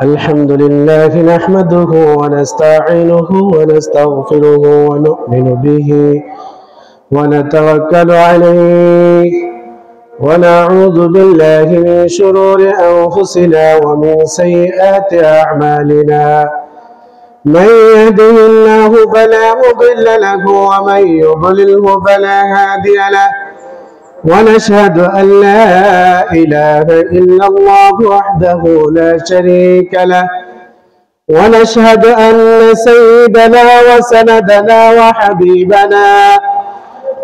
الحمد لله نحمده ونستعينه ونستغفره ونؤمن به ونتوكل عليه ونعوذ بالله من شرور أنفسنا ومن سيئات أعمالنا من يهده الله فلا مضل له ومن يضلله فلا هادي له ونشهد أن لا إله إلا الله وحده لا شريك له ونشهد أن سيدنا وسندنا وحبيبنا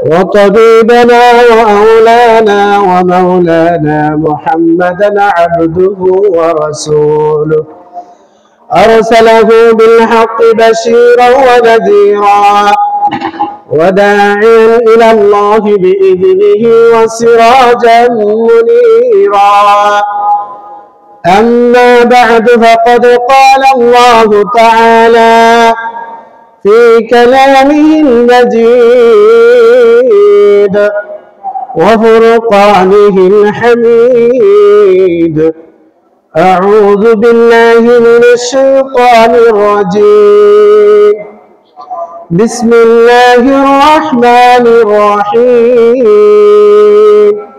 وطبيبنا وأولانا ومولانا محمدا عبده ورسوله أرسله بالحق بشيرا ونذيرا وداعيا إلى الله بإذنه وسراجا منيرا أما بعد فقد قال الله تعالى في كلامه المجيد وفرقانه الحميد أعوذ بالله من الشيطان الرجيم بسم الله الرحمن الرحيم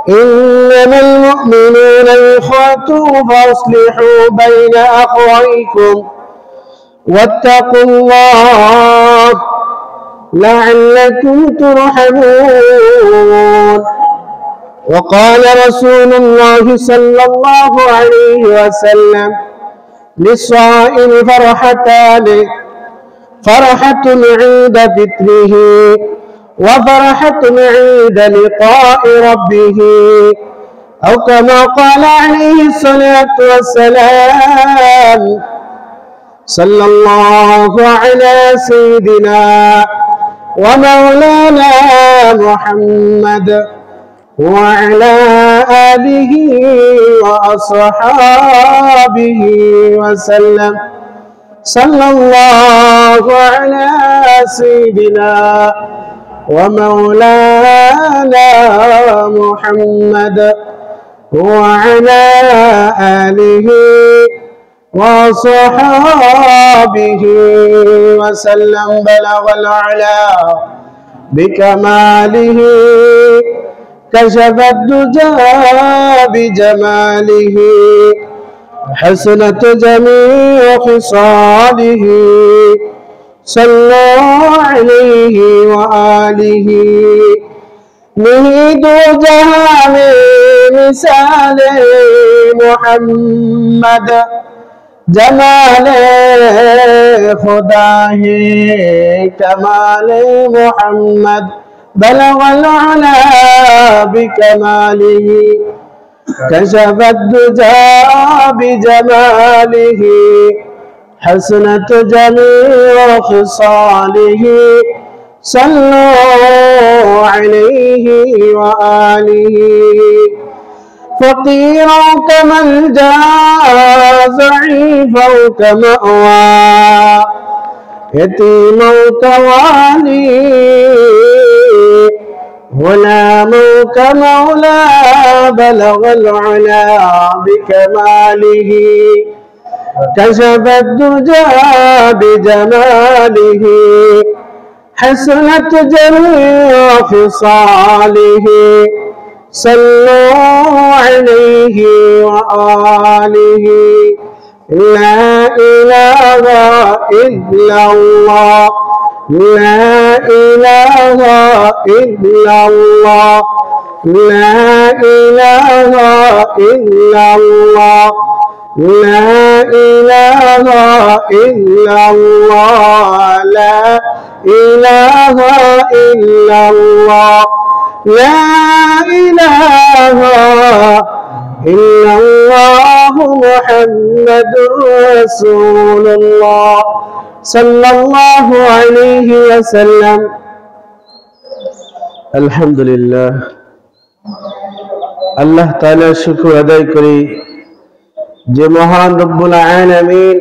إنما المؤمنون إخوة فأصلحوا بين أخويكم واتقوا الله لعلكم ترحمون وقال رسول الله صلى الله عليه وسلم للصائم فرحتان فرحة عند فطره وفرحة عند لقاء ربه أو كما قال عليه الصلاة والسلام صلى الله على سيدنا ومولانا محمد وعلى آله وأصحابه وسلم صلى الله على سيدنا ومولانا محمد وعلى آله وصحابه وسلم بلغ العلا بكماله كشف الدجى بجماله حسنت جميع خصاله صلى عليه وآله نهيد جهام مثال محمد جمال خدا ہے کمال محمد بلغ العلا بكماله كشف الدجى بجماله حسنت جميع خصاله صلوا عليه وآله فقيرا كمن جاء ضعيفا كمأوى يتيما كوالي غلاما كمولى بلغ العلا بكماله كشف الدجى بجماله حسنت جميع خصاله صلوا عليه وآله لا إله إلا الله لا إله إلا الله لا إله إلا الله لا إله إلا الله لا إله إلا الله لا إله إلا الله محمد رسول الله صلى الله عليه وسلم الحمد لله الله تعالى شكر আদায় করি যে মহান রব্বুল আলামিন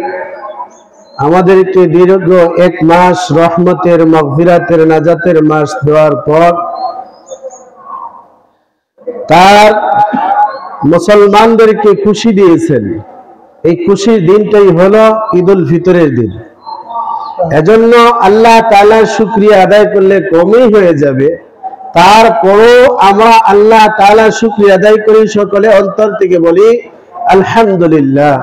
আমাদেরকে দীর্ঘ এক মাস রহমতের মাগফিরাতের নাজাতের মাস দেওয়ার পর তার মুসলমানদেরকে খুশি দিয়েছেন। এই খুশির দিনটাই হলো ঈদুল ফিতরের দিন। এজন্য আল্লাহ তাআলার শুকরিয়া আদায় করলে কমই হয়ে যাবে, তারপরও আমরা আল্লাহ তাআলার শুকরিয়া আদায় করি, সকলে অন্তর থেকে বলি আলহামদুলিল্লাহ।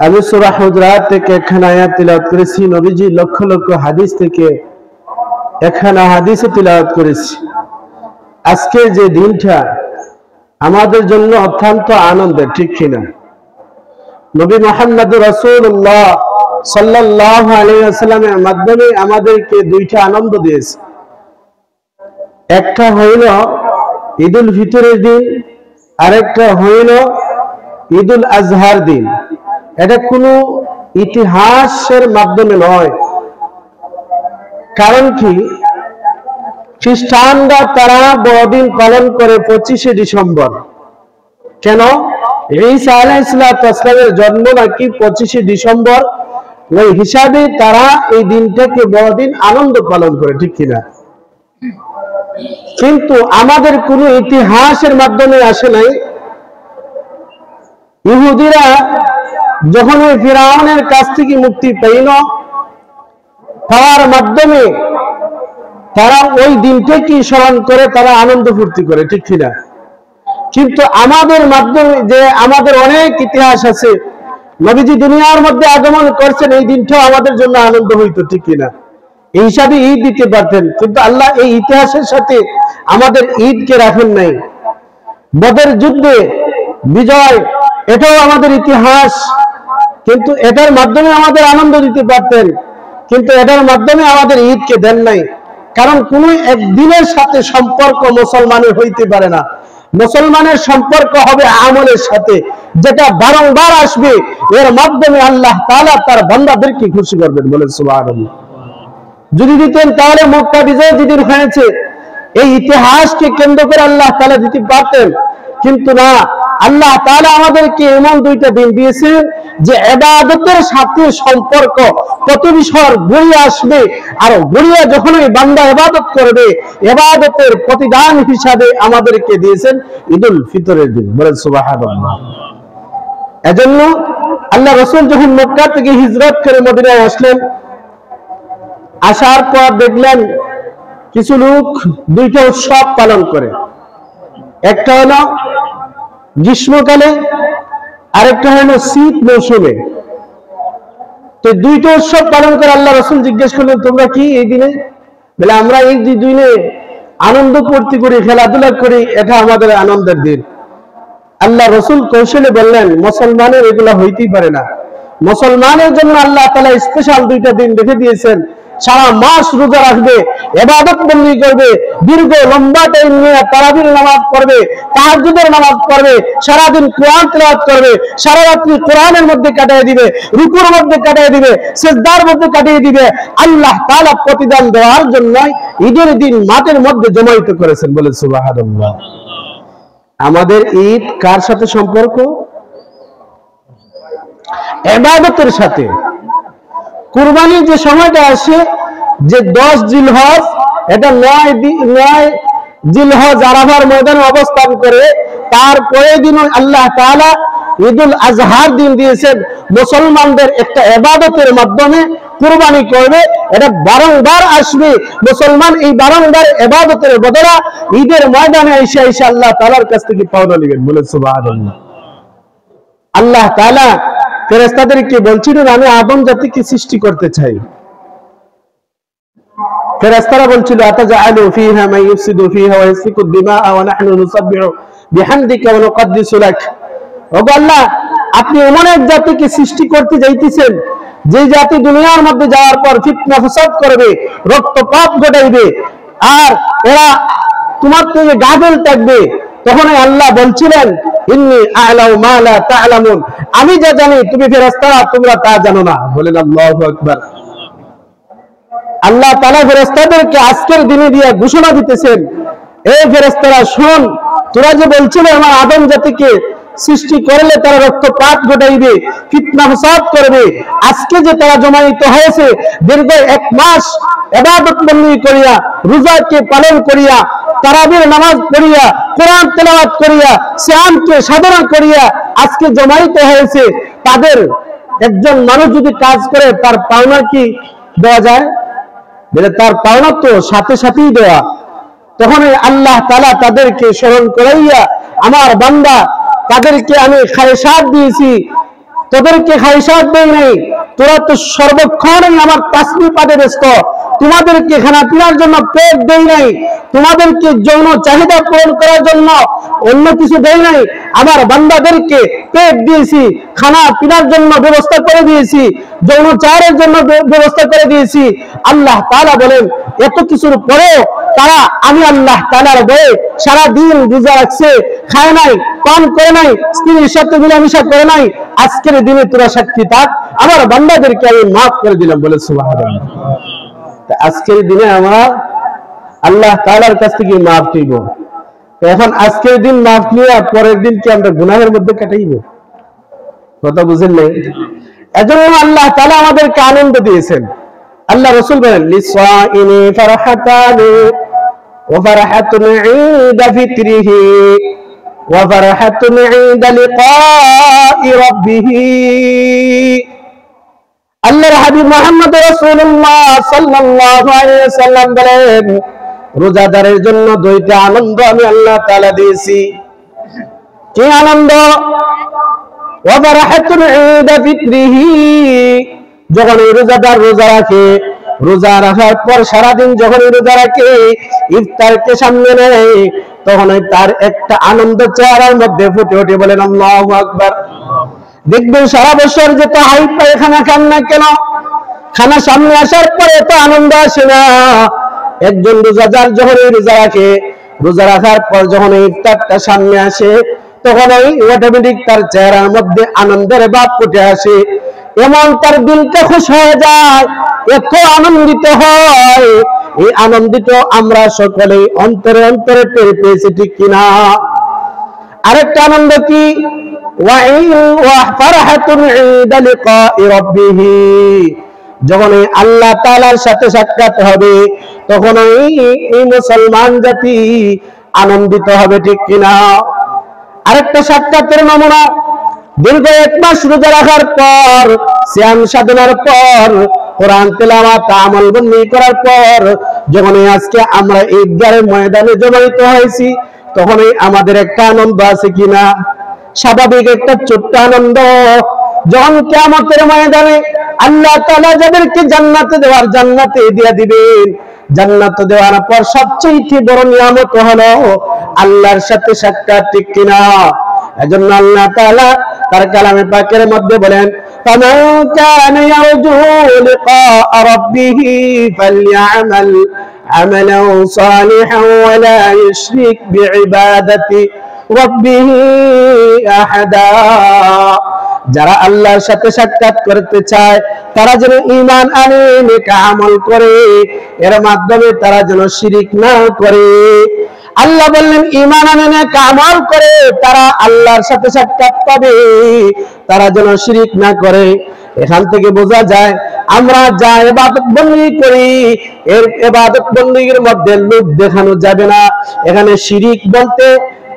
আমি সূরা হুজুরাত থেকে একখানা আয়াত তিলাওয়াত করেছি, নবীজি লক্ষ লক্ষ হাদিস থেকে একখানা হাদিসে তিলাওয়াত করেছি। আজকে যে দিনটা আমাদের জন্য অত্যন্ত আনন্দের, ঠিক কিনা? নবী মুহাম্মদ রাসূলুল্লাহ সাল্লাল্লাহু আলাইহি ওয়াসাল্লামের মাধ্যমে আমাদেরকে দুইটা আনন্দ দিয়েছে। একটা হইল ঈদুল ফিতরের দিন, আরেকটা হইল ঈদুল আজহার দিন। এটা কোনো ইতিহাসের মাধ্যমে নয়। কারণ কি, খ্রিস্টানরা তারা বড়দিন পালন করে 25শে ডিসেম্বর। কেন? ঈসা আলাইহিস সালামের জন্ম নাকি 25শে ডিসেম্বর, ওই হিসাবে তারা এই দিনটাকে বড়দিন আনন্দ পালন করে, ঠিক কিনা? কিন্তু আমাদের কোনো ইতিহাসের মাধ্যমে আসে নাই। ইহুদিরা যখন ওই ফিরআউনের কাছ থেকে মুক্তি পাইল, পাওয়ার মাধ্যমে তারা ওই দিনটাকে স্মরণ করে, তারা আনন্দ ফুর্তি করে, ঠিক কিনা? কিন্তু আমাদের মাধ্যমে যে আমাদের অনেক ইতিহাস আছে, নবীজি দুনিয়ার মধ্যে আগমন করছেন, এই দিনটাও আমাদের জন্য আনন্দ হইতো, ঠিক কিনা? এই হিসাবে ঈদ দিতে পারতেন, কিন্তু আল্লাহ এই ইতিহাসের সাথে আমাদের ঈদকে রাখেন নাই। বদর যুদ্ধে বিজয়, এটাও আমাদের ইতিহাস, কিন্তু এটার মাধ্যমে আমাদের আনন্দ দিতে পারতেন, কিন্তু এটার মাধ্যমে আমাদের ঈদকে দেন নাই। কারণ কোন একদিনের সাথে সম্পর্ক মুসলমানের হইতে পারে না। মুসলমানের সম্পর্ক হবে আমলের সাথে, যেটা বারংবার আসবে, এর মাধ্যমে আল্লাহ তাআলা তার বান্দাদেরকে খুশি করবেন, বলেন সুবহানাল্লাহ। যদি দিতেন তাহলে মক্কা বিজয় যেদিন হয়েছে, এই ইতিহাসকে কেন্দ্র করে আল্লাহ তাআলা দিতে পারতেন, কিন্তু না। আল্লাহ তাআলা আমাদেরকে এমন দুইটা দিন দিয়েছেন যে ইবাদতের সাথে সম্পর্ক কত বিষয় গড়িয়ে আসবে, আর গড়িয়ে যখন ওই বান্দা ইবাদত করবে, ইবাদতের প্রতিদান হিসাবে আমাদেরকে দিয়েছেন ঈদুল ফিতরের দিন, বলেন সুবহানাল্লাহ। এজন্য আল্লাহ রাসূল যখন মক্কা থেকে হিজরত করে মদিনায় আসলেন, আসার পর দেখলেন কিছু লোক দুইটা উৎসব পালন করে। একটা হলো গ্রীষ্মকালে, আরেকটা হলো শীত মৌসুমে। তো দুইটা উৎসব পালন করে আল্লাহ রাসূল জিজ্ঞেস করলেন, তোমরা কি এই দিনে? বলে, আমরা এই দিনে আনন্দ ফুর্তি করি, খেলাধুলা করি, এটা আমাদের আনন্দের দিন। আল্লাহ রাসূল কৌশলে বললেন, মুসলমানের এগুলা হইতেই পারে না। মুসলমানের জন্য আল্লাহ তাআলা স্পেশাল দুইটা দিন রেখে দিয়েছেন। সারা মাস রোজা রাখবে, ইবাদত বন্দেগী করবে, দীর্ঘ লম্বা টাইম নিয়ে তারাবির নামাজ পড়বে, তাহাজ্জুদের নামাজ পড়বে, সারা দিন কোরআন তেলাওয়াত করবে, সারা রাত্রি কোরআনের মধ্যে কাটিয়ে দিবে, রুকুর মধ্যে কাটিয়ে দিবে, সিজদার মধ্যে কাটিয়ে দিবে। আল্লাহ তাআলা প্রতিদান দেওয়ার জন্য ঈদের দিন মাঠের মধ্যে জমায়েত করেছেন, বলেন সুবহানাল্লাহ। আমাদের ঈদ কার সাথে সম্পর্ক? ইবাদতের সাথে। কুরবানির যে সময়টা আসে, যে 10 জিলহজ, এটা 9 জিলহজ আরাফার ময়দানে অবস্থান করে, তারপরে দিন আল্লাহ তাআলা ঈদুল আজহার দিন দিয়েছেন। মুসলমানদের একটা ইবাদতের মাধ্যমে কুরবানি করবে, এটা বারংবার আসবে। মুসলমান এই বারংবার ইবাদতের বদলা ঈদের ময়দানে এসে আল্লাহ তাআলার কাছ থেকে পাওনা নেবেন, বলেন সুবহানাল্লাহ। আল্লাহ তাআলা ফেরেশতাদেরকে বলছিলেন, আমি আদম জাতিকে সৃষ্টি করতে চাই। ফেরেশতারা বলছিল, আতাজালু ফিহা মান ইফসিদু ফিহা ওয়া ইয়াসফিকু দিমা ওয়া নাহনু নুসাব্বিহু বিহামদিকা ওয়া নুকদ্দিসু লাক। ওগো আল্লাহ, আপনি এমন এক জাতিকে সৃষ্টি করতে যাইতেছেন, যে জাতি দুনিয়ার মধ্যে যাওয়ার পর ফিতনা ফাসাদ করবে, রক্তপাত ঘটাইবে, আর এরা তোমার থেকে গাফেল থাকবে। তখন আল্লাহ বলছিলেন, ইন্নী আ'লামু মা লা তা'লামুন, আমি যা জানি তুমি ফেরেশতারা তোমরা তা জানো না, বলেন আল্লাহু আকবার। আল্লাহ তাআলা ফেরেশতাদেরকে আজকের দিনে দিয়ে ঘোষণা দিতেছেন, এই ফেরেশতারা শোন, তোরা যে বলছিলে আমার আদম জাতিকে সৃষ্টি করলে তারা রক্তপাত ঘটাইবে, ফিতনা ফাসাদ করবে। আজকে যে তারা জমায়েত হয়েছে দীর্ঘ 1 মাস ইবাদত বন্দেগী করিয়া, রোজাকে পালন করিয়া, তারাবির নামাজ পড়িয়া, কোরআন তেলাওয়াত করিয়া, সিয়ামকে সাধনা করিয়া আজকে জমায়েত হয়েছে, তাদের একজন মানুষ যদি কাজ করে তার পাওনা কি দেওয়া যায়? বলে তার পাওনা তো সাথে সাথেই দেওয়া। তখন আল্লাহ তাআলা তাদেরকে স্মরণ করাইয়া, আমার বান্দা তাদেরকে আমি খায়সাত দিয়েছি, তোদেরকে খায়সাত দেই নাই, তোরা তো সর্বক্ষণ আমার তাসবিহ পাঠে ব্যস্ত, তোমাদেরকে খানা পিনার জন্য পেট দেই নাই, তোমাদেরকে যৌন চাহিদা পূরণ করার জন্য অন্য কিছু দেই নাই, আমার বান্দাদেরকে পেট দিয়েছি, খানা পিনার জন্য ব্যবস্থা করে দিয়েছি, যৌন চাহের জন্য ব্যবস্থা করে দিয়েছি। আল্লাহ তাআলা বলেন এত কিছুর পরেও তারা আমি আল্লাহ তাআলার ভয়ে সারা দিন রোজা রাখছে, খায় নাই, পান করে নাই, স্ত্রীর সাথে মিলামিশা করে নাই। আজকের দিনে তোরা সাক্ষী থাক, আমার বান্দাদেরকে আমি মাফ করে দিলাম, বলে সুবহানাল্লাহ। আজকের দিনে আমরা আল্লাহ তাআলার কাছ থেকে মাফ চাইব। এখন আজকের দিন মাফ নিয়ে পরের দিন কি আমরা গুনাহের মধ্যে কাটাইব? কথা বুঝলেন? এজন্য আল্লাহ তাআলা আমাদেরকে আনন্দ দিয়েছেন। আল্লাহ রাসূল বলেন লিসাইনি ফারহাতানি ওয়া ফারহাতুন ইনদা ফিতরিহি ওয়া ফারহাতুন ইনদা লিকাই রাব্বিহি। আল্লাহর হাবিব মুহাম্মদ রাসূলুল্লাহ সাল্লাল্লাহু আলাইহি ওয়াসাল্লাম বলেন রোজাদারের জন্য 2টা আনন্দ আমি আল্লাহ তাআলা দিয়েছি। কি আনন্দ? ওয়া ফারহাতুন ইনদা ফিতরিহি, যখন রোজাদার রোজা রাখে, রোজা রাখার পর সারাদিন যখন রোজা রাখে, ইফতারকে সামনে নেয়, তখন তার একটা আনন্দ চেহারার মধ্যে ফুটে ওঠে। বলেন আল্লাহু আকবার। দেখবেন সারা বছর যত হাই পায়খানা খান না কেন, খানা সামনে আসার পরে তো আনন্দ আসে না। একজন রোজাদার যখন রোজা রাখে, রোজা রাখার পর যখন ইফতারটা সামনে আসে, তখন অটোমেটিক তার চেহারার মধ্যে আনন্দের ভাব ফুটে আসে। এমন তার দিলটা খুশ হয়ে যায়, এত আনন্দিত হয়। এই আনন্দিত আমরা সকলে অন্তরে অন্তরে টের পেয়েছি, ঠিক কিনা? আরেকটা আনন্দ কি? যখন আল্লাহ তাআলার সাথে সাক্ষাৎ হবে, তখন এই মুসলমান জাতি আনন্দিত হবে, ঠিক কিনা? আরেকটা সাক্ষাতের নমুনা, দীর্ঘ 1 মাস রোজা রাখার পর, সিয়াম সাধনার পর, কোরআন তেলাওয়াত আমল বন্দেগী করার পর, যখন আজকে আমরা ঈদগাহের ময়দানে জমায়েত হয়েছি, তখনই আমাদের একটা আনন্দ আছে কিনা? স্বাভাবিক একটা ছোট্ট আনন্দ। যখন কিয়ামতের ময়দানে আল্লাহ তাআলা যাদেরকে জান্নাতে দেওয়ার জান্নাতে দিয়ে দিবেন, জান্নাত দেওয়ার পর সবচেয়ে বড় নিয়ামত হলো আল্লাহর সাথে সাক্ষাৎ, ঠিক কিনা? এজন্য আল্লাহ তাআলা তার কালামে পাকের মধ্যে বলেন ফামান কানা ইয়ারজু লিকা রাব্বিহি ফালইআমাল আমালান সালিহান ওয়া লা ইউশরিক বিইবাদাতি রাব্বিহি আহাদা। যারা আল্লাহর সাথে সাক্ষাৎ করতে চায় তারা যেন ঈমান আনে, নেক আমল করে, এর মাধ্যমে তারা যেন শিরিক না করে। আল্লাহ বললেন ঈমান আনে, নেক আমল করে, তারা আল্লাহর সাথে সাক্ষাৎ পাবে, তারা যেন শিরিক না করে। এখান থেকে বোঝা যায় আমরা যা ইবাদত বন্দেগী করি, এর ইবাদত বন্দেগীর মধ্যে লোক দেখানো যাবে না। এখানে শিরিক বলতে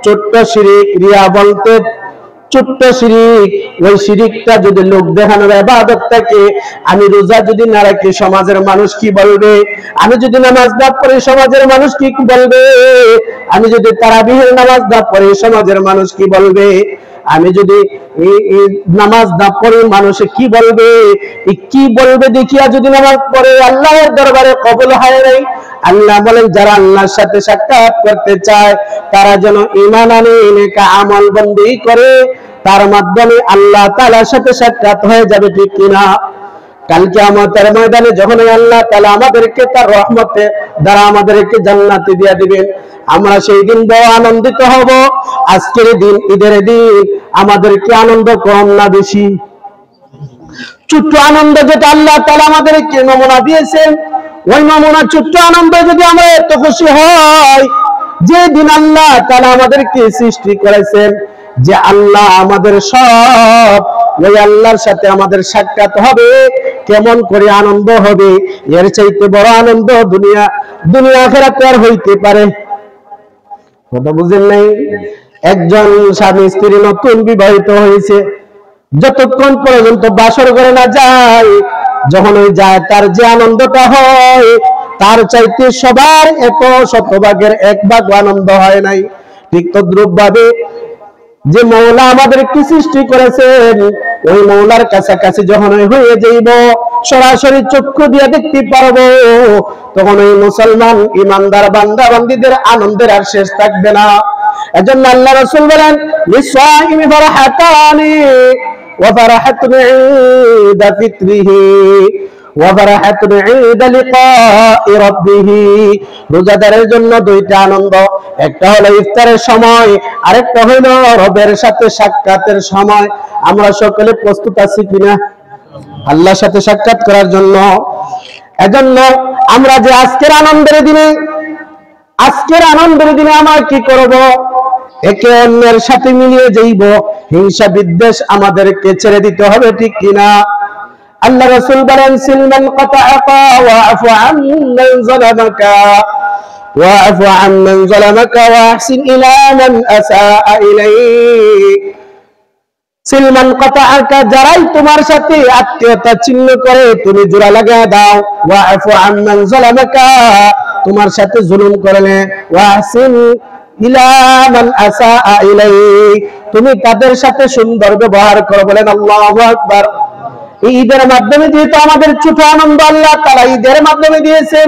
ছোট্ট শিরিক, রিয়া বলতে ছোট্ট শিরিক। ওই শিরিকটা যদি লোক দেখানোর ইবাদত থাকে, আমি রোজা যদি না রাখি সমাজের মানুষ কি বলবে? আমি যদি নামাজ না পড়ি সমাজের মানুষ কি বলবে? আমি যদি তারাবিহের নামাজ না পড়ি সমাজের মানুষ কি বলবে? আমি যদি নামাজ না পড়ি মানুষে কি বলবে? কি বলবে দেখিয়া যদি নামাজ পড়ে আল্লাহর দরবারে কবুল হয় নাই। আল্লাহ বলেন যারা আল্লাহর সাথে সাক্ষাৎ করতে চায় তারা যেন ঈমান আনে, নেক আমল বন্দেগী করে, তার মাধ্যমে আল্লাহ তাআলার সাথে সাক্ষাৎ হয়ে যাবে, ঠিক কিনা? কাল কিয়ামতের ময়দানে যখন আল্লাহ তাআলা আমাদেরকে তার রহমতে দ্বারা আমাদেরকে জান্নাতে দিয়ে দিবেন, আমরা সেই দিন বড় আনন্দিত হব। আজকের দিন, ঈদের দিন, আমাদেরকে আনন্দ কম না বেশি? ছোট্ট আনন্দ যেটা আল্লাহ তাআলা আমাদেরকে নমুনা দিয়েছেন, ওই নমুনা ছোট্ট আনন্দ যদি আমরা এত খুশি হয়, যে দিন আল্লাহ তাআলা আমাদেরকে সৃষ্টি করেছেন, যে আল্লাহ আমাদের সব, ওই আল্লাহর সাথে আমাদের সাক্ষাৎ হবে, কেমন করে আনন্দ হবে, এর চাইতে বড় আনন্দ দুনিয়া আখিরাতে আর হইতে পারে? কথা বুঝেন নাই? একজন স্বামী স্ত্রী নতুন বিবাহিত হয়েছে, যতক্ষণ পর্যন্ত বাসর করে না যায়, যখন ওই যায় তার যে আনন্দটা হয়, তার চাইতে সবার 100 এক ভাগ আনন্দ হয় নাই। ঠিক তদ্রূপ ভাবে যে মওলা আমাদের কি সৃষ্টি করেছেন, ওই মওলার কাছাকাছি যখন হয়ে যাইব, সরাসরি চক্ষু দিয়ে দেখতে পারবো, তখন ওই মুসলমান ইমানদার বান্দা বান্দীদের আনন্দের আর শেষ থাকবে না। এজন্য আল্লাহ রাসূল বলেন, লিসাইমি ফারহাতানি ওয়া ফারহাতুন ইনদা ফিতরিহি ওয়া ফারহাতুন ইনদা লিকাই রাব্বিহি। রোজাদারের জন্য দুইটা আনন্দ, একটা হলো ইফতারের সময়, আরেকটা হলো রবের সাথে সাক্ষাতের সময়। আমরা সকলে প্রস্তুত আছি কিনা আল্লাহর সাথে সাক্ষাৎ করার জন্য? এজন্য আমরা যে আজকের আনন্দের দিনে আমরা কি করব? একে অন্যের সাথে মিলিয়ে যাইব, হিংসা বিদ্বেষ আমাদেরকে ছেড়ে দিতে হবে, ঠিক কিনা? আল্লাহ রাসূল বলেন, সিলমান কাতাআকা ওয়া'ফু আম্মান যালামাকা ওয়া'ফু আম্মান যালামাকা ওয়াহসিন ইলা মান আসাআ ইলাইক। সিলমান কাতাআকা, যারাই তোমার সাথে আত্মীয়তা ছিন্ন করে তুমি জোড়া লাগিয়ে দাও। ওয়া'ফু আম্মান যালামাকা, তোমার সাথে জুলুম করলে, ওয়াহসিন ইলা মান আসাআ ইলাইক, তুমি তাদের সাথে সুন্দর ব্যবহার করো। বলেন আল্লাহু আকবার। ঈদের মাধ্যমে যেহেতু আমাদের ছোট আনন্দ আল্লাহ তাআলা ঈদের মাধ্যমে দিয়েছেন,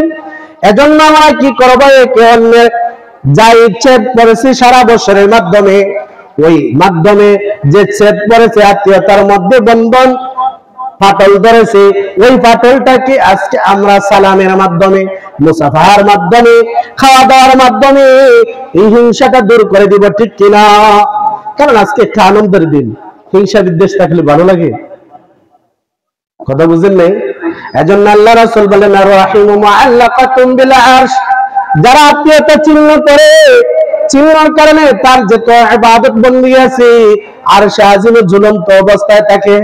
এজন্য আমরা কি করব? একে অন্যের যা ছেদ পড়েছি সারা বছরের মাধ্যমে, ওই মাধ্যমে যে ছেদ পড়েছে আত্মীয়তার মধ্যে বন্ধন ফাটল ধরেছে, ওই ফাটলটাকে আজকে আমরা সালামের মাধ্যমে, মুসাফাহার মাধ্যমে, খাওয়া দাওয়ার মাধ্যমে এই হিংসাটা দূর করে দিব, ঠিক কিনা? কারণ আজকে একটা আনন্দের দিন, হিংসা বিদ্বেষ থাকলে ভালো লাগে? কথা বুঝেন নাই? এজন্য আল্লাহ রাসূল বলেন, আর-রাহিমু মুআল্লাকাতুন বিল আরশ, যারা আত্মীয়তা ছিন্ন করে, চিহ্নের কারণে তার যত ইবাদত বন্দী আছে আরশে আজিমে ঝুলন্ত অবস্থায় থাকে।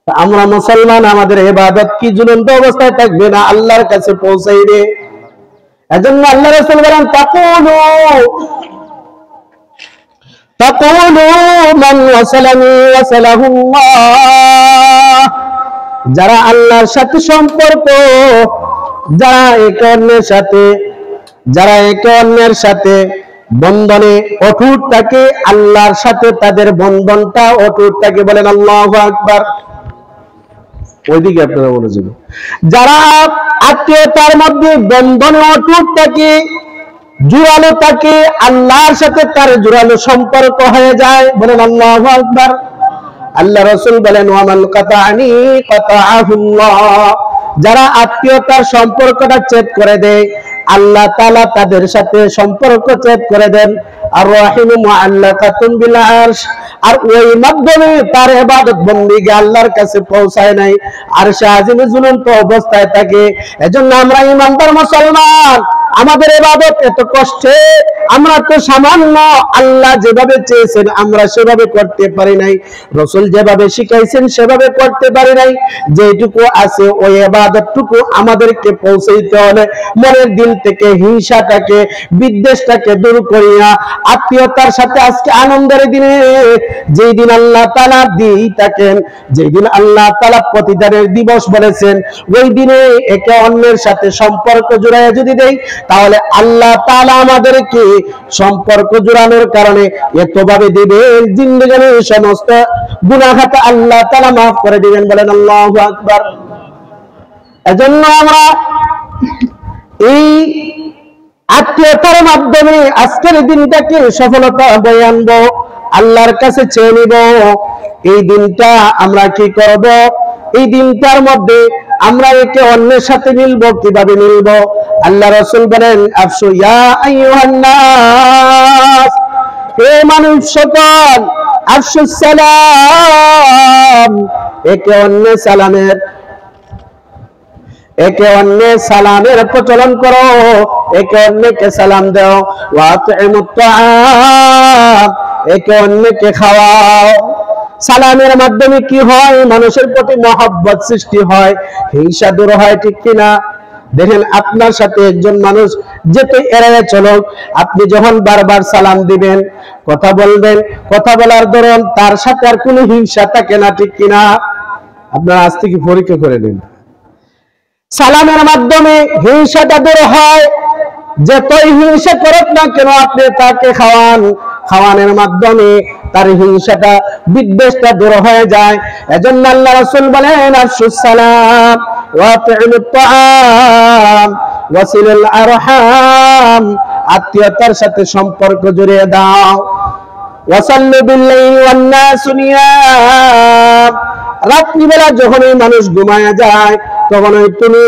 আমরা মুসলমান, আমাদের ইবাদত কি ঝুলন্ত অবস্থায় থাকবে না? আল্লাহর কাছে পৌঁছাইবে। এজন্য আল্লাহ রাসূল বলেন, তাকুলু মান ওয়াসালানি ওয়াসালাহুল্লাহ, যারা আল্লাহর সাথে সম্পর্ক, যারা একে অন্যের সাথে বন্ধনে অটুট থাকে, আল্লাহর সাথে তাদের বন্ধনটা অটুট থাকে। বলেন আল্লাহু আকবার। ওইদিকে আপনারা মনোযোগ। যারা আত্মীয়তার মধ্যে বন্ধনে অটুট থাকে, জোরালো থাকে, আল্লাহর সাথে তার জোরালো সম্পর্ক হয়ে যায়। বলেন আল্লাহু আকবার। আল্লাহ রাসূল বলেন, ওয়ামান কাতাআনি কাতাআহুল্লাহ, যারা আত্মীয়তার সম্পর্কটা ছেদ করে দেয়, আল্লাহ তাআলা তাদের সাথে সম্পর্ক ছেদ করে দেন। আর-রাহিমু মুআল্লাকাতুন বিল আরশ, আর ওই মাধ্যমে তার ইবাদত বন্দেগী আল্লাহর কাছে পৌঁছায় নাই, আরশে আজিমে ঝুলন্ত অবস্থায় থাকে। এজন্য আমরা ইমানদার মুসলমান, আমাদের ইবাদত এত কষ্টে, আমরা তো সামান্য, আল্লাহ যেভাবে চেয়েছেন আমরা সেভাবে করতে পারি নাই, রাসূল যেভাবে শিখাইছেন সেভাবে করতে পারি নাই। যেটুকু আছে ওই ইবাদতটুকু আমাদেরকে পৌঁছাইতে হলে মনের দিল থেকে হিংসাটাকে, বিদ্বেষটাকে দূর করিয়া আত্মীয়তার সাথে আজকে আনন্দের দিনে, যেই দিন আল্লাহ তাআলা দিই থাকেন, যেই দিন আল্লাহ তাআলা প্রতিদানের দিবস বলেছেন, ওই দিনে একে অন্যের সাথে সম্পর্ক জোড়ায় যদি দেই, তাহলে আল্লাহ তাআলা আমাদেরকে সম্পর্ক জোড়ানোর কারণে এতভাবে দিবেন, জিন্দেগির সমস্ত গুনাহ খাতা আল্লাহ তাআলা মাফ করে দিবেন। বলেন আল্লাহু আকবার। এজন্য আমরা এই আত্মীয়তার মাধ্যমে আজকের দিনটাকে সফলতা বয়ে আনবো, আল্লাহর কাছে চেয়ে নিব। এই দিনটা আমরা কি করব? এই দিনটার মধ্যে আমরা একে অন্যের সাথে মিলবো। কিভাবে মিলবো? আল্লাহ রাসূল বলেন, আফসু ইয়া আইয়ুহান নাস, হে মানুষ সকল, আফসুস সালাম, একে অন্যের সালামের একে অন্যের সালামের প্রচলন করো, একে অন্যকে সালাম দাও। ওয়া তু'ইমুত তাআম, একে অন্যকে খাওয়াও। সালামের মাধ্যমে কি হয়? মানুষের প্রতি মহব্বত সৃষ্টি হয়, হিংসা দূর হয়, ঠিক কিনা? দেখেন আপনার সাথে একজন মানুষ যেতে এড়িয়ে চলো, আপনি যখন বারবার সালাম দিবেন, কথা বলবেন, কথা বলার দরুন তার সাথে আর কোনো হিংসা থাকে না, ঠিক কিনা? আপনারা আজ থেকে পরীক্ষা করে নিন। সালামের মাধ্যমে হিংসাটা দূর হয়। যতই হিংসা করুক না কেন, আপনি তাকে খাওয়ান, খাওয়ানোর মাধ্যমে তার হিংসাটা, বিদ্বেষটা দূর হয়ে যায়। এজন্য আল্লাহ রাসূল বলেন, আফশুস সালাম ওয়া তু'মিত তাআম ওয়াসিলুল আরহাম, আত্মীয়তার সাথে সম্পর্ক জুড়িয়ে দাও। ওয়াসাল্লু বিল-লাইলি ওয়ান-নাসু নিয়াম, রাত্রিবেলা যখন এই মানুষ ঘুমায় যায় তখন তুমি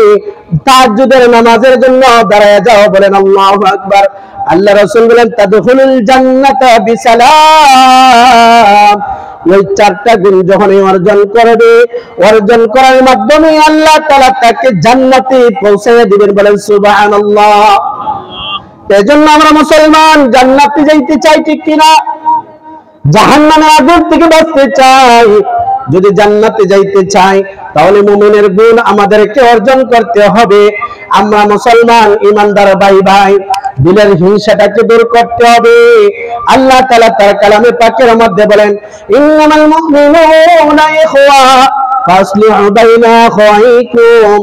তাহাজ্জুদের নামাজের জন্য দাঁড়ায় যাও, বলেন আল্লাহু আকবার। আল্লাহ রাসূল বলেন, তাদখুলুল জান্নাতা বিসালাম, ওই চারটা গুণ যখন অর্জন করবে, অর্জন করার মাধ্যমে আল্লাহ তাআলা তাকে জান্নাতে পৌঁছে দিবেন, বলেন সুবহানাল্লাহ। এজন্য আমরা মুসলমান জান্নাতে যাইতে চাই, ঠিক কিনা? জাহান্নামের আগুন থেকে বাঁচতে চাই। যদি জান্নাতে যাইতে চাই তাহলে মুমিনের গুণ আমাদেরকে অর্জন করতে হবে। আমরা মুসলমান ঈমানদার ভাই ভাই, দিলের হিংসাটাকে দূর করতে হবে। আল্লাহ তাআলা তার কালামে পাকের মধ্যে বলেন, ইন্নামাল মুমিনুনা ইখওয়া ফাসলিহু বাইনা আখাওয়াইকুম,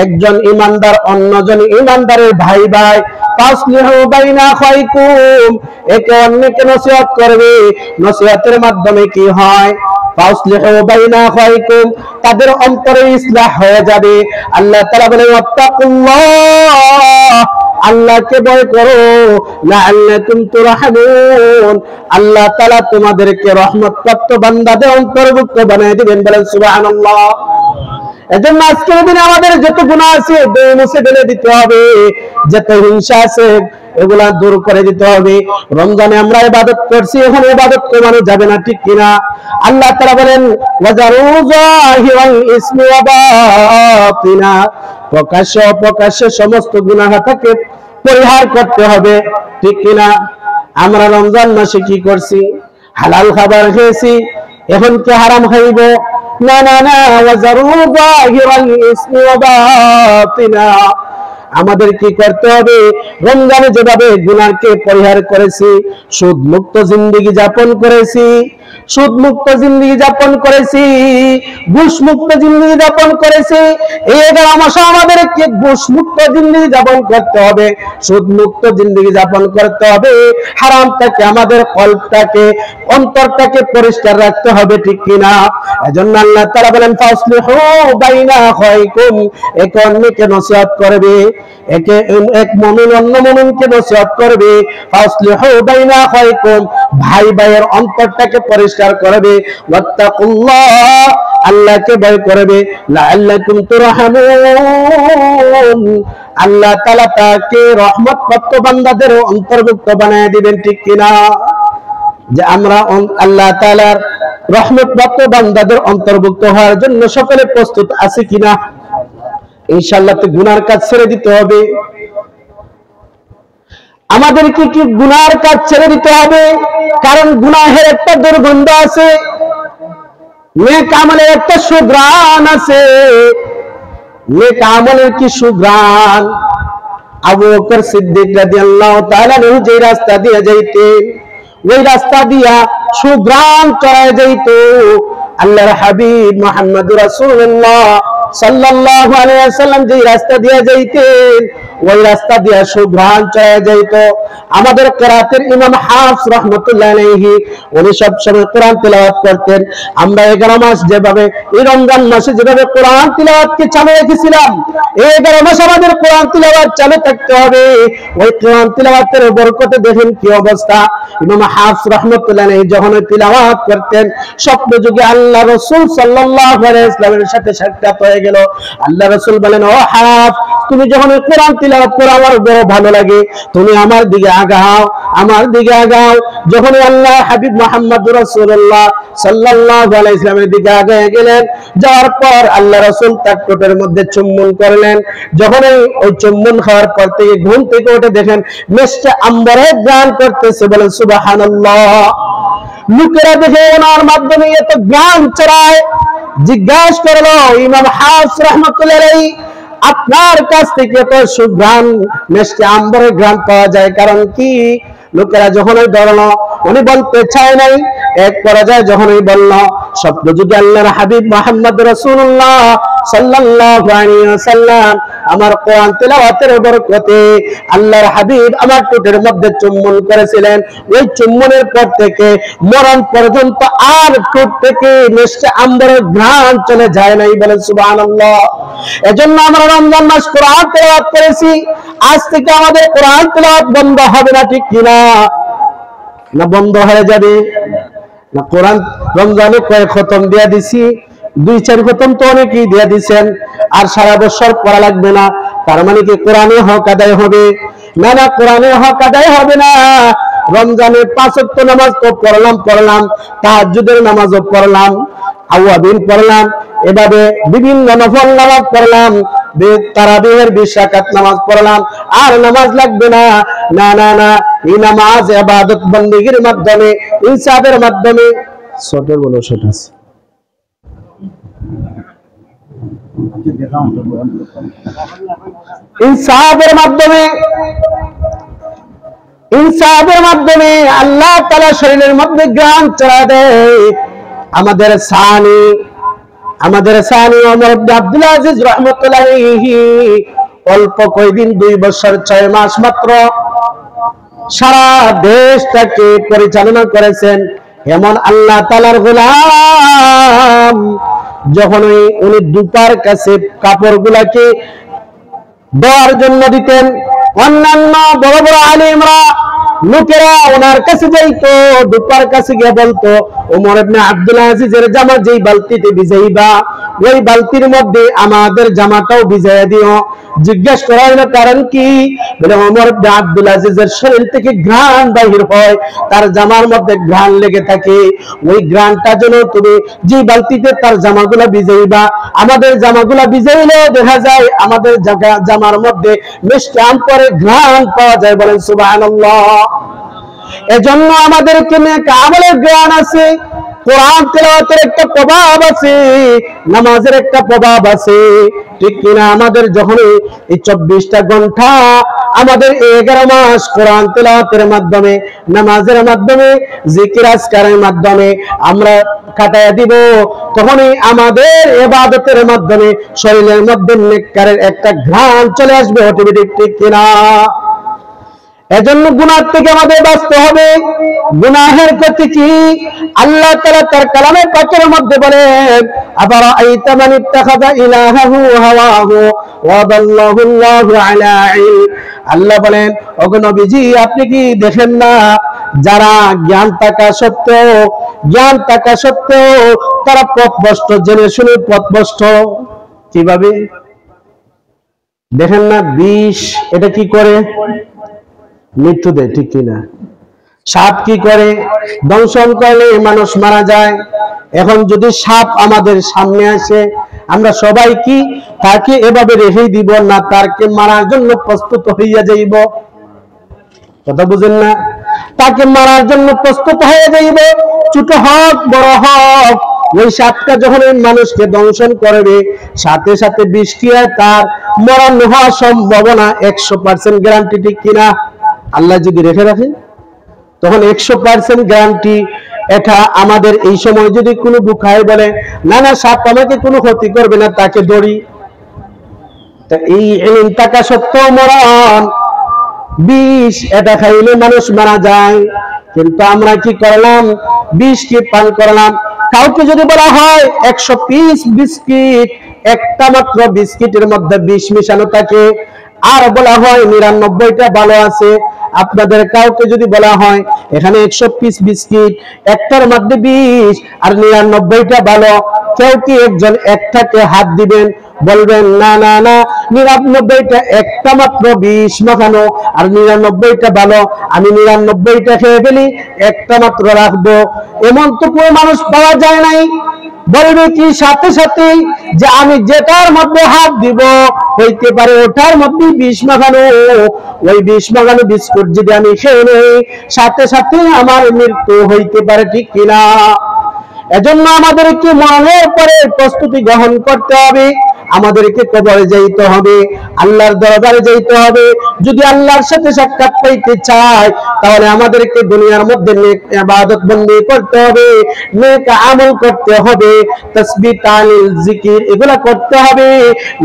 একজন ঈমানদার অন্যজন ঈমানদারের ভাই ভাই, ফাসলিহু বাইনা আখাওয়াইকুম, একে অন্যকে নসিহত করবে। নসিহতের মাধ্যমে কি হয়? ফাসলিহু বাইনা আখাওয়াইকুম, তাদের অন্তরে ইসলাহ হয়ে যাবে। আল্লাহ তাআলা বলেন, ওয়াত্তাকুল্লাহ, আল্লাহকে ভয় করো, লাআল্লাকুম তুরহামুন, আল্লাহ তাআলা তোমাদেরকে রহমতপ্রাপ্ত বান্দাদের অন্তর্ভুক্ত বানিয়ে দিবেন, বলেন সুবহানাল্লাহ। এজন্য আজকের দিনে আমাদের যত গুনাহ আছে মুছে ফেলে দিতে হবে, যত হিংসা আছে এগুলা দূর করে দিতে হবে। রমজানে আমরা ইবাদত করছি, এখন ইবাদত কমানো যাবে না, ঠিক কিনা? আল্লাহ তাআলা বলেন, ওয়াজারু যাহিরাল ইসমি ওয়া বাতিনা, প্রকাশ্য অপ্রকাশ্য সমস্ত গুনাহ থেকে পরিহার করতে হবে, ঠিক কিনা? আমরা রমজান মাসে কি করছি? হালাল খাবার খেয়েছি, এখন কি হারাম খাইব? না না না, ওয়াজারু যাহিরাল ইসমি ওয়া বাতিনা, আমাদের কি করতে হবে? রমজানে যেভাবে গুনাহকে পরিহার করেছি, সুদ মুক্ত জিন্দেগি যাপন করেছি, সুদ মুক্ত জিন্দেগি যাপন করেছি, ঘুষ মুক্ত জিন্দেগি যাপন করেছি, এই 11 মাস আমাদেরকে ঘুষ মুক্ত জিন্দেগি যাপন করতে হবে, সুদ মুক্ত জিন্দেগি যাপন করতে হবে। হারাম থেকে আমাদের কলবটাকে, অন্তরটাকে পরিষ্কার রাখতে হবে, ঠিক কিনা? এজন্য আল্লাহ তাআলা বলেন, ফাসলিহু বাইনা আখাওয়াইকুম, একে অন্যকে নসিহত করবে, একে এক মুমিন অন্য মুমিনকে নসিহত করবে। ফাসলিহু বাইনা আখাওয়াইকুম, ভাই ভাইয়ের অন্তরটাকে পরিষ্কার করবে। ওয়াত্তাকুল্লাহ, আল্লাহকে ভয় করবে। লাআল্লাকুম তুরহামুন, আল্লাহ তাআলা তাকে রহমতপ্রাপ্ত বান্দাদের অন্তর্ভুক্ত বানিয়ে দিবেন, ঠিক কিনা? যে আমরা আল্লাহ তাআলার রহমতপ্রাপ্ত বান্দাদের অন্তর্ভুক্ত হওয়ার জন্য সকলে প্রস্তুত আছে কিনা? ইনশাআল্লাহ। তো গুনার কাজ ছেড়ে দিতে হবে। আমাদেরকে কি গুনার কাজ ছেড়ে দিতে হবে? কারণ গুনাহের একটা দুর্গন্ধ আছে, নেক আমলের একটা সুঘ্রাণ আছে। নেক আমলের কি সুঘ্রাণ! আবু বকর সিদ্দিক রাদিয়াল্লাহু তাআলা যে রাস্তা দিয়ে যাইতেন, ওই রাস্তা দিয়া সুঘ্রাণ চড়ায় যাইত। আল্লাহর হাবিব মুহাম্মদুর রাসূলুল্লাহ সাল্লাল্লাহু আলাইহি ওয়াসাল্লাম যে রাস্তা দিয়ে যাইতেন, ওই রাস্তা দিয়ে সুঘ্রাণ চড়ায় যাইত। আমাদের কিরাতের ইমাম হাফস রাহমাতুল্লাহি আলাইহি, উনি সব সময় কোরআন তেলাওয়াত করতেন। আমরা 11 মাস যেভাবে এই রমজান মাসে যেভাবে কোরআন তেলাওয়াতকে চালু রেখেছিলাম, এই 11 মাস আমাদের কোরআন তেলাওয়াত চালু থাকতে হবে। ওই কোরআন তেলাওয়াতের বরকতে দেখেন কি অবস্থা। ইমাম হাফস রাহমাতুল্লাহি আলাইহি যখন তেলাওয়াত করতেন, স্বপ্ন যুগে আল্লাহ রাসূল সাল্লাল্লাহু আলাইহি ওয়াসাল্লামের সাথে সাক্ষাৎ হয়ে গেল। আল্লাহ রাসূল বলেন, ও হাফস, তুমি যখন কোরআন তিলাওয়াত করো আমার বড় ভালো লাগে, তুমি আমার দিকে আগাও, আমার দিকে আগাও। যখন আল্লাহ হাবিব মুহাম্মদুর রাসূলুল্লাহ সাল্লাল্লাহু আলাইহি ওয়াসাল্লামের দিকে আগায় গেলেন, যাওয়ার পর আল্লাহ রাসূল তার ঠোঁটের মধ্যে চুম্বন করলেন। যখন ওই চুম্বন খাওয়ার পর থেকে ঘুম থেকে উঠে দেখেন মেষ্টা আম্বরে গান করতেছে, বলেন সুবহানাল্লাহ। লোকেরা দেখে ওনার মাধ্যমে এত গান চড়ায়, জিজ্ঞাসা করলো ইমাম হাফস রাহমাতুল্লাহ আলাইহি, আপনার কাছ থেকে তো সুঘ্রাণ মেষ্টা আম্বরের গান পাওয়া যায়, কারণ কি? লোকেরা যখনই ধরলো, উনি বলতে চায় নাই, এক পর্যায়ে যখনই বলল শব্দ যুগে আল্লাহর হাবিব মুহাম্মদ রাসূলুল্লাহ সাল্লাল্লাহু আলাইহি ওয়াসাল্লাম আমার কোরআন তেলাওয়াতের বরকতে আল্লাহর হাবিব আমার ঠোঁটের মধ্যে চুম্বন করেছিলেন। ওই চুম্বনের পর থেকে মরণ পর্যন্ত আর ঠোঁট থেকে মেষ্টা আম্বরের ঘ্রাণ চলে যায় নাই, বলেন সুবহানাল্লাহ। এজন্য আমরা রমজান মাস কোরআন তেলাওয়াত করেছি, আজ থেকে আমাদের কোরআন তেলাওয়াত বন্ধ হবে না, ঠিক কিনা? না বন্ধ হয়ে যাবে না? কোরআন রমজানে কয়েক খতম দিয়া দিছি, 2-4 খতম তো অনেকেই দিয়া দিচ্ছেন, আর সারা বছর পড়া লাগবে না, তার মানে কি কোরআনে হক আদায় হবে? না না, কোরআনে হক আদায় হবে না। রমজানে 5 ওয়াক্ত নামাজ তো পড়লাম, তাহাজ্জুদের নামাজও পড়লাম, আওয়াবিন পড়লাম, এভাবে বিভিন্ন নফল নামাজ পড়লাম, তারাবিহের 20 রাকাত নামাজ পড়লাম, আর নামাজ লাগবে না। না না না, এই নামাজ ইবাদত বندگির মাধ্যমে, ইনসাফের মাধ্যমে, ছোটের বলো ছোট আছে, ইনসাফের মাধ্যমে আল্লাহ তাআলা শরীরের মধ্যে জ্ঞান চড়া দেয়। আমাদের সানি ওমর ইবনে আব্দুল আজিজ রাহমাতুল্লাহি আলাইহি অল্প কয়েকদিন, 2 বছর 6 মাস মাত্র সারা দেশটাকে পরিচালনা করেছেন। এমন আল্লাহ তাআলার গোলাম যখন উনি দুপার কাছে কাপড়গুলাকে দেওয়ার জন্য দিতেন, অন্যান্য বড় বড় আলেমরা লোকেরা ওনার কাছে যাইতো, দুপার কাছে গিয়ে বলতো ওমর ইবনে আব্দুল আজিজের জামা যেই বালতিতে ভিজাইবা, ওই বালতির মধ্যে আমাদের জামাটাও ভিজাইয়া দিও। জিজ্ঞাসা করা হলো কারণ কি? বলে ওমর ইবনে আব্দুল আজিজের শরীর থেকে ঘ্রাণ বাহির হয়, তার জামার মধ্যে ঘ্রাণ লেগে থাকে, ওই ঘ্রাণটা যেন তুমি যে বালতিতে তার জামাগুলা ভিজাইবা, আমাদের জামাগুলা ভিজাইলে দেখা যায় আমাদের জামার মধ্যে মিষ্টি আম্বরে ঘ্রাণ পাওয়া যায়, বলেন সুবহানাল্লাহ। এজন্য আমাদেরকে নেক আমলের জ্ঞান আছে, কোরআন তেলাওয়াতের একটা প্রভাব আছে, নামাজের একটা প্রভাব আছে, ঠিক কিনা? আমাদের যখন এই 24টা ঘন্টা, আমাদের 11 মাস কোরআন তেলাওয়াতের মাধ্যমে, নামাজের মাধ্যমে, জিকির আজকারের মাধ্যমে আমরা কাটায় দিব, তখনই আমাদের ইবাদতের মাধ্যমে শরীরের মধ্যে নেককারের একটা ঘ্রাণ চলে আসবে অটোমেটিক, ঠিক কিনা? এজন্য গুনাহ থেকে আমাদের বাঁচতে হবে। গুনাহের ক্ষতি কি? আল্লাহ তাআলা তার কালামে পাকের মধ্যে বলেন, আফারাআইতা মান ইত্তাখাযা ইলাহাহু হাওয়াহু ওয়া দাল্লাহু আল্লাহু আলা ইলম। আল্লাহ বলেন, ওগো নবীজি আপনি কি দেখেন না, যারা জ্ঞান থাকা সত্ত্বেও তারা পথভ্রষ্ট, জেনে শুনে পথভ্রষ্ট। কিভাবে দেখেন না? বিষ এটা কি করে? মৃত্যু দেয়, ঠিক কিনা? সাপ কি করে? দংশন করলে মানুষ মারা যায়। এখন যদি সাপ আমাদের সামনে আসে, আমরা সবাই কি তাকে এভাবে রেখে দিব না, তাকে মারার জন্য প্রস্তুত হইয়া যাইব? কথা বুঝেন না? তাকে মারার জন্য প্রস্তুত হয়ে যাইব, ছোট হোক বড় হোক। ওই সাপটা যখন মানুষকে দংশন করবে, সাথে সাথে বৃষ্টি হয়, তার মরণ হওয়ার সম্ভাবনা 100% গ্যারান্টি, ঠিক কিনা? আল্লাহ যদি রেখে রাখে তখন 100% গ্যারান্টি। এটা আমাদের এই সময় যদি কোনো বুখায় বলে না না সাপ আমাকে কোনো ক্ষতি করবে না, তাকে ধরি, তা এই ইলম থাকা সত্ত্বেও মরণ, বিষ এটা খাইলে মানুষ মারা যায়। কিন্তু আমরা কি করলাম? বিষ কি পান করলাম। কাউকে যদি বলা হয় 100 পিস বিস্কিট, একটা মাত্র বিস্কিটের মধ্যে বিষ মিশানো থাকে, আর বলা হয় 99টা ভালো আছে। আপনাদের কাউকে যদি বলা হয় এখানে 100 পিস বিস্কিট, একটার মধ্যে বিষ আর 99টা ভালো, কেউ কি একজন একটাকে হাত দিবেন? বলবেন না না না, 99টা একটা মাত্র বিষ মাখানো, আর 99টা ভালো, আমি 99টা খেয়ে ফেলি, একটা মাত্র রাখবো। এমন তো কোনো মানুষ পাওয়া যায় নাই। বলবে কি সাথে সাথে যে আমি যেটার মধ্যে হাত দিব হইতে পারে ওটার মধ্যে বিষ মাখানো, ওই বিষ মাখানো বিস্কুট যদি আমি খেয়ে নেই সাথে সাথে আমার মৃত্যু হইতে পারে, ঠিক কিনা? এজন্য আমাদেরকে মরণের পরে প্রস্তুতি গ্রহণ করতে হবে, আমাদেরকে কবরে যাইতে হবে, আল্লাহর দরবারে যাইতে হবে। যদি আল্লাহর সাথে সাক্ষাৎ পাইতে চাই তাহলে আমাদেরকে দুনিয়ার মধ্যে নেক ইবাদত বন্দি করতে হবে, নেক আমল করতে হবে, তাসবিহ তাহলিল জিকির এগুলা করতে হবে,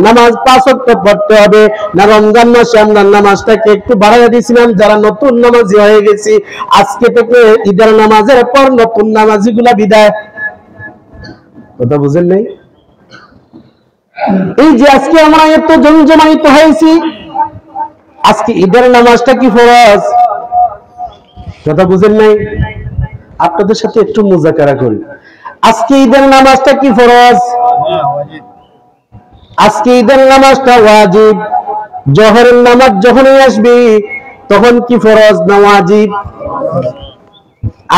নামাজ 5 ওয়াক্ত পড়তে হবে। না রমজান মাসে আমরা নামাজটাকে একটু বাড়াইয়া দিয়েছিলাম, যারা নতুন নামাজি হয়ে গেছি আজকে থেকে ঈদের নামাজের পর নতুন নামাজিগুলা বিদায়। কথা বুঝেন নাই? এই যে আজকে আমরা এত জমজমাইত হয়েছি, আজকে ঈদের নামাজটা কি ফরজ? কথা বুঝেন নাই? আপনাদের সাথে একটু মুজাকারা করি, আজকে ঈদের নামাজটা কি ফরজ? আজকে ঈদের নামাজটা ওয়াজিব। জোহরের নামাজ যখনই আসবে তখন কি ফরজ না ওয়াজিব?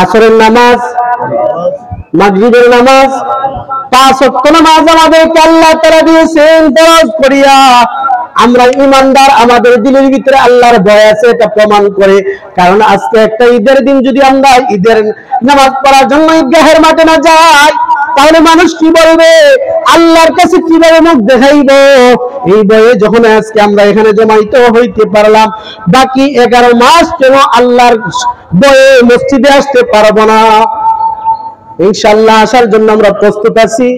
আসরের নামাজ, মাগরিবের নামাজ, 5 ওয়াক্ত নামাজ আমাদেরকে আল্লাহ তাআলা দিয়েছেন ফরজ করিয়া। আমরা ইমানদার, আমাদের দিলের ভিতরে আল্লাহর ভয় আছে, এটা প্রমাণ করে। কারণ আজকে একটা ঈদের দিন যদি আমরা ঈদের নামাজ পড়ার জন্য ঈদগাহের মাঠে না যাই তাহলে মানুষ কি বলবে, আল্লাহর কাছে কিভাবে মুখ দেখাইব? এই ভয়ে যখন আজকে আমরা এখানে জমাইত হইতে পারলাম, বাকি 11 মাস কেন আল্লাহর ভয়ে মসজিদে আসতে পারবো না? ইনশাআল্লাহ আসার জন্য আমরা প্রস্তুত আছি,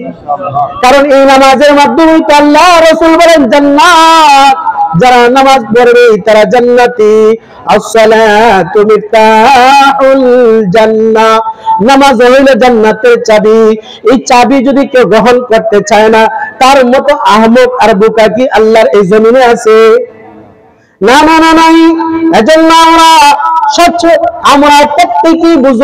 কারণ এই নামাজের মাধ্যমে তো আল্লাহ রাসূল বলেন জান্নাত, যারা নামাজ পড়বে তারা জান্নাতি। আসসালাতু মিফতাহুল জান্নাহ, নামাজ হইলো জান্নাতের চাবি। এই চাবি যদি কেউ গ্রহণ করতে চায় না, তার মতো আহমক আর বোকা কি আল্লাহর এই জমিনে আছে? না না না নাই। এজন্য আমরা প্রত্যেকেই বুঝ